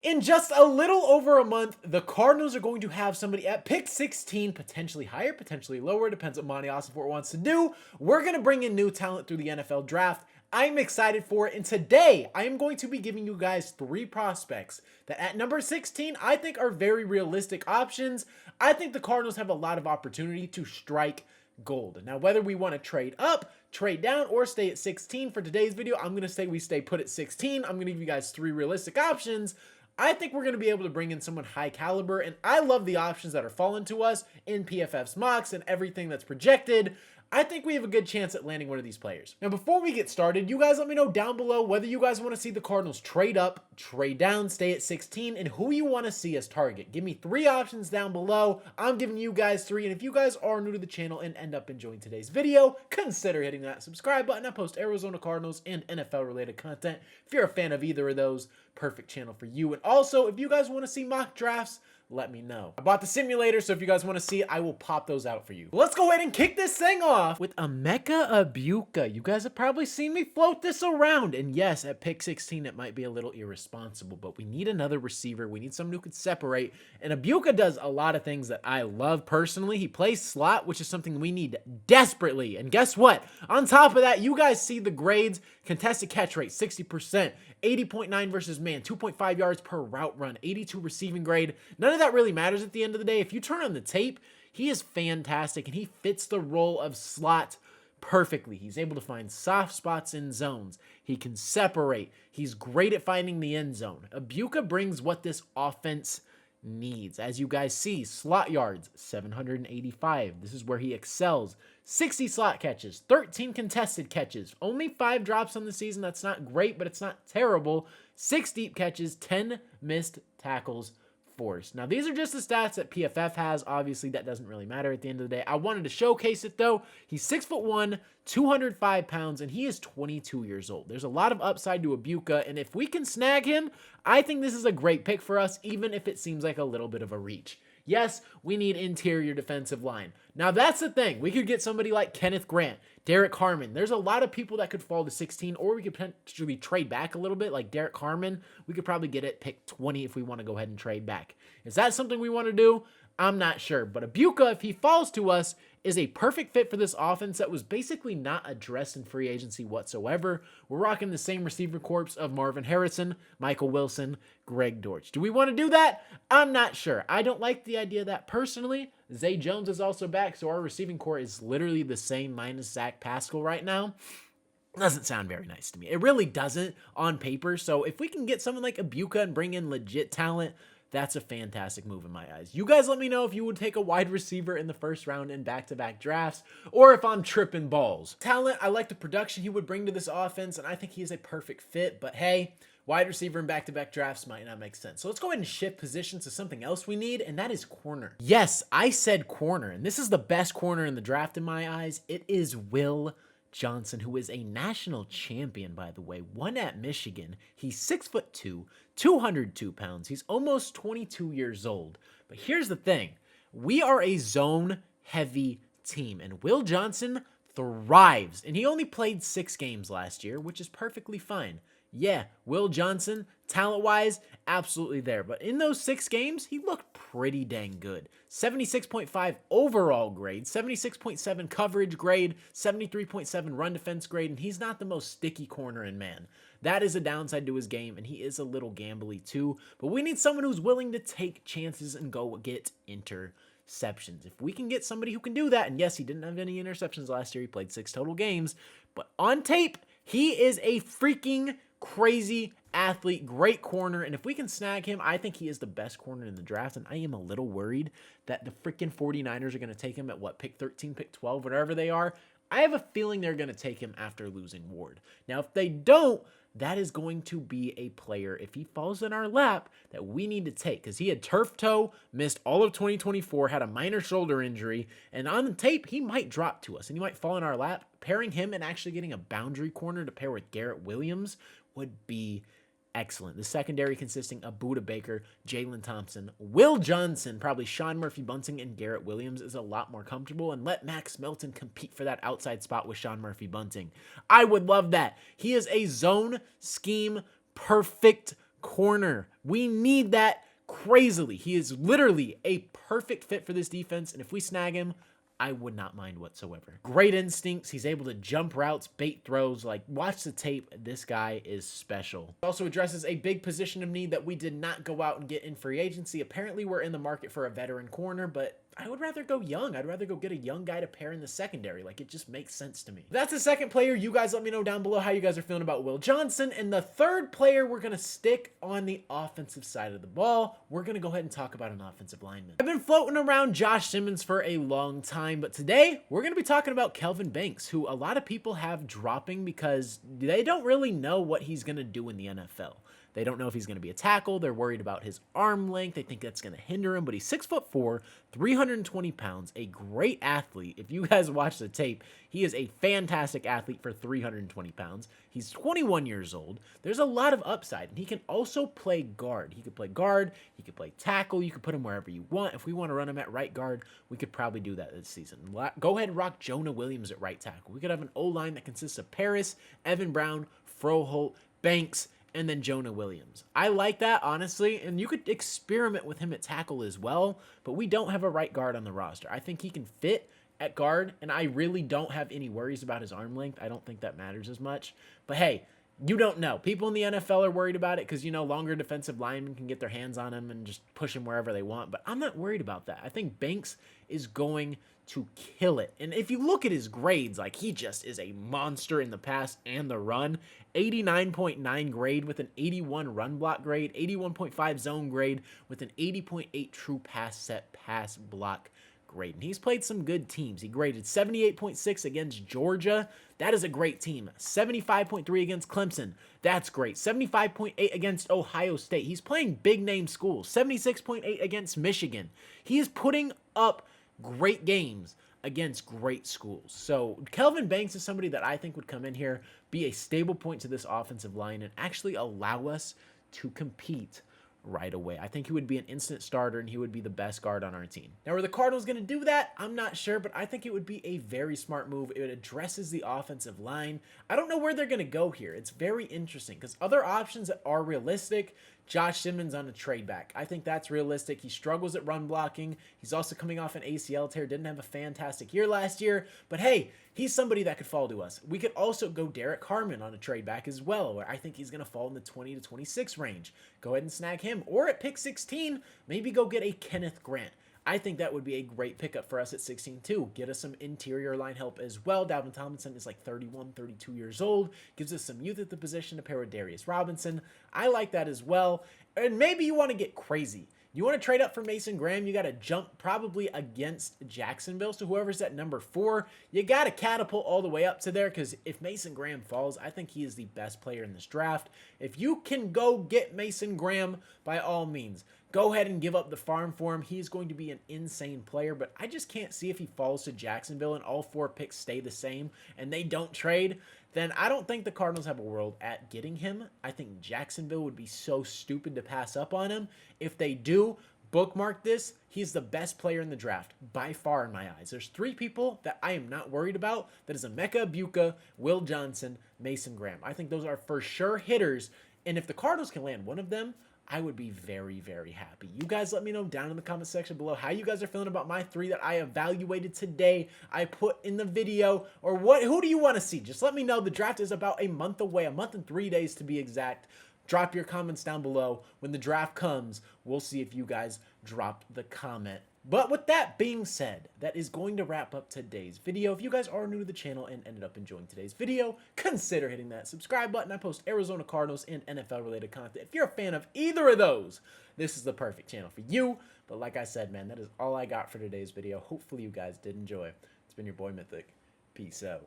In just a little over a month, the Cardinals are going to have somebody at pick 16, potentially higher, potentially lower, depends what Monty Ossenfort wants to do. We're going to bring in new talent through the NFL draft. I'm excited for it, and today I am going to be giving you guys 3 prospects that at number 16 I think are very realistic options. I think the Cardinals have a lot of opportunity to strike gold. Now, whether we want to trade up, trade down, or stay at 16 for today's video, I'm going to say we stay put at 16. I'm going to give you guys 3 realistic options. I think we're going to be able to bring in someone high caliber, and I love the options that are falling to us in PFF's mocks and everything that's projected. I think we have a good chance at landing one of these players. Now, before we get started, you guys let me know down below whether you guys want to see the Cardinals trade up, trade down, stay at 16, and who you want to see as target. Give me 3 options down below. I'm giving you guys 3, and if you guys are new to the channel and end up enjoying today's video, consider hitting that subscribe button. I post Arizona Cardinals and NFL-related content. If you're a fan of either of those, perfect channel for you. And also, if you guys want to see mock drafts, let me know. I bought the simulator, so if you guys want to see it, I will pop those out for you. Let's go ahead and kick this thing off with Emeka Egbuka. You guys have probably seen me float this around, and yes, at pick 16, it might be a little irresponsible, but we need another receiver. We need someone who can separate, and Egbuka does a lot of things that I love personally. He plays slot, which is something we need desperately, and guess what? On top of that, you guys see the grades. Contested catch rate, 60%, 80.9 versus man, 2.5 yards per route run, 82 receiving grade. None of that really matters at the end of the day. If you turn on the tape, he is fantastic, and he fits the role of slot perfectly. He's able to find soft spots in zones. He can separate. He's great at finding the end zone. Egbuka brings what this offense needs. As you guys see, slot yards, 785. This is where he excels. 60 slot catches, 13 contested catches, only 5 drops on the season. That's not great, but it's not terrible. 6 deep catches, 10 missed tackles forced. Now, these are just the stats that PFF has. Obviously, that doesn't really matter at the end of the day. I wanted to showcase it, though. He's 6'1", 205 pounds, and he is 22 years old. There's a lot of upside to Egbuka, and if we can snag him, I think this is a great pick for us, even if it seems like a little bit of a reach. Yes, we need interior defensive line. Now, that's the thing. We could get somebody like Kenneth Grant, Derek Harmon. There's a lot of people that could fall to 16, or we could potentially trade back a little bit, like Derek Harmon. We could probably get it pick 20 if we want to go ahead and trade back. Is that something we want to do? I'm not sure. But Egbuka, if he falls to us, is a perfect fit for this offense that was basically not addressed in free agency whatsoever. We're rocking the same receiver corps of Marvin Harrison, Michael Wilson, Greg Dortch. Do we want to do that? I'm not sure. I don't like the idea of that personally. Zay Jones is also back, so our receiving corps is literally the same minus Zach Pascal right now. Doesn't sound very nice to me. It really doesn't on paper. So if we can get someone like Egbuka and bring in legit talent, that's a fantastic move in my eyes. You guys let me know if you would take a wide receiver in the first round in back-to-back drafts, or if I'm tripping balls. Talent, I like the production he would bring to this offense, and I think he is a perfect fit, but hey, wide receiver in back-to-back drafts might not make sense. So let's go ahead and shift positions to something else we need, and that is corner. Yes, I said corner, and this is the best corner in the draft in my eyes. It is Will Johnson, who is a national champion, by the way, won at Michigan. He's 6'2", 202 pounds. He's almost 22 years old. But here's the thing. We are a zone-heavy team, and Will Johnson thrives. And he only played 6 games last year, which is perfectly fine. Yeah, Will Johnson, talent-wise, absolutely there. But in those 6 games, he looked pretty dang good. 76.5 overall grade, 76.7 coverage grade, 73.7 run defense grade, and he's not the most sticky corner in man. That is a downside to his game, and he is a little gambly too. But we need someone who's willing to take chances and go get interceptions. If we can get somebody who can do that, and yes, he didn't have any interceptions last year. He played 6 total games, but on tape, he is a freaking crazy athlete, great corner, and if we can snag him, I think he is the best corner in the draft, and I am a little worried that the freaking 49ers are going to take him at, what, pick 13, pick 12, whatever they are. I have a feeling they're going to take him after losing Ward. Now, if they don't, that is going to be a player, if he falls in our lap, that we need to take, because he had turf toe, missed all of 2024, had a minor shoulder injury, and on the tape, he might drop to us, and he might fall in our lap. Pairing him and actually getting a boundary corner to pair with Garrett Williams would be excellent. The secondary consisting of Budda Baker, Jalen Thompson, Will Johnson, probably Sean Murphy-Bunting, and Garrett Williams is a lot more comfortable, and let Max Melton compete for that outside spot with Sean Murphy-Bunting. I would love that. He is a zone scheme perfect corner. We need that crazily. He is literally a perfect fit for this defense, and if we snag him, I would not mind whatsoever. Great instincts. He's able to jump routes, bait throws. Like, watch the tape. This guy is special. Also addresses a big position of need that we did not go out and get in free agency. Apparently, we're in the market for a veteran corner, but I would rather go young. I'd rather go get a young guy to pair in the secondary. Like, it just makes sense to me. That's the second player. You guys let me know down below how you guys are feeling about Will Johnson. And the third player, we're going to stick on the offensive side of the ball. We're going to go ahead and talk about an offensive lineman. I've been floating around Josh Simmons for a long time, but today we're going to be talking about Kelvin Banks, who a lot of people have dropping because they don't really know what he's going to do in the NFL. They don't know if he's going to be a tackle. They're worried about his arm length. They think that's going to hinder him, but he's 6'4", 320 pounds, a great athlete. If you guys watch the tape, he is a fantastic athlete for 320 pounds. He's 21 years old. There's a lot of upside, and he can also play guard. He could play guard. He could play tackle. You could put him wherever you want. If we want to run him at right guard, we could probably do that this season. Go ahead and rock Jonah Williams at right tackle. We could have an O-line that consists of Paris, Evan Brown, Froholt, Banks, and then Jonah Williams. I like that, honestly, and you could experiment with him at tackle as well, but we don't have a right guard on the roster. I think he can fit at guard, and I really don't have any worries about his arm length. I don't think that matters as much, but hey, you don't know. People in the NFL are worried about it because, you know, longer defensive linemen can get their hands on him and just push him wherever they want, but I'm not worried about that. I think Banks is going to kill it. And if you look at his grades, like, he just is a monster in the pass and the run. 89.9 grade with an 81 run block grade, 81.5 zone grade with an 80.8 true pass set pass block grade. And he's played some good teams. He graded 78.6 against Georgia. That is a great team. 75.3 against Clemson. That's great. 75.8 against Ohio State. He's playing big name schools. 76.8 against Michigan. He is putting up great games against great schools. So Kelvin Banks is somebody that I think would come in here, be a stable point to this offensive line, and actually allow us to compete right away. I think he would be an instant starter, and he would be the best guard on our team. Now, are the Cardinals going to do that? I'm not sure, but I think it would be a very smart move. It addresses the offensive line. I don't know where they're going to go here. It's very interesting because other options that are realistic, Josh Simmons on a trade back. I think that's realistic. He struggles at run blocking. He's also coming off an ACL tear. Didn't have a fantastic year last year, but hey, he's somebody that could fall to us. We could also go Derek Harmon on a trade back as well, where I think he's going to fall in the 20 to 26 range. Go ahead and snag him. Or at pick 16, maybe go get a Kenneth Grant. I think that would be a great pickup for us at 16 too. Get us some interior line help as well. Dalvin Tomlinson is like 31, 32 years old. Gives us some youth at the position to pair with Darius Robinson. I like that as well. And maybe you want to get crazy. You want to trade up for Mason Graham, you got to jump probably against Jacksonville. So whoever's at number 4, you got to catapult all the way up to there, because if Mason Graham falls, I think he is the best player in this draft. If you can go get Mason Graham, by all means, go ahead and give up the farm for him. He's going to be an insane player, but I just can't see if he falls to Jacksonville and all 4 picks stay the same and they don't trade, then I don't think the Cardinals have a world at getting him. I think Jacksonville would be so stupid to pass up on him. If they do, bookmark this. He's the best player in the draft, by far in my eyes. There's 3 people that I am not worried about. That is Emeka Egbuka, Will Johnson, Mason Graham. I think those are for sure hitters, and if the Cardinals can land one of them, I would be very, very happy. You guys let me know down in the comment section below how you guys are feeling about my 3 that I evaluated today, I put in the video, or who do you want to see? Just let me know. The draft is about a month away, a month and 3 days to be exact. Drop your comments down below. When the draft comes, we'll see if you guys dropped the comment. But with that being said, that is going to wrap up today's video. If you guys are new to the channel and ended up enjoying today's video, consider hitting that subscribe button. I post Arizona Cardinals and NFL related content. If you're a fan of either of those, this is the perfect channel for you. But like I said, man, that is all I got for today's video. Hopefully you guys did enjoy. It's been your boy Mythic. Peace out.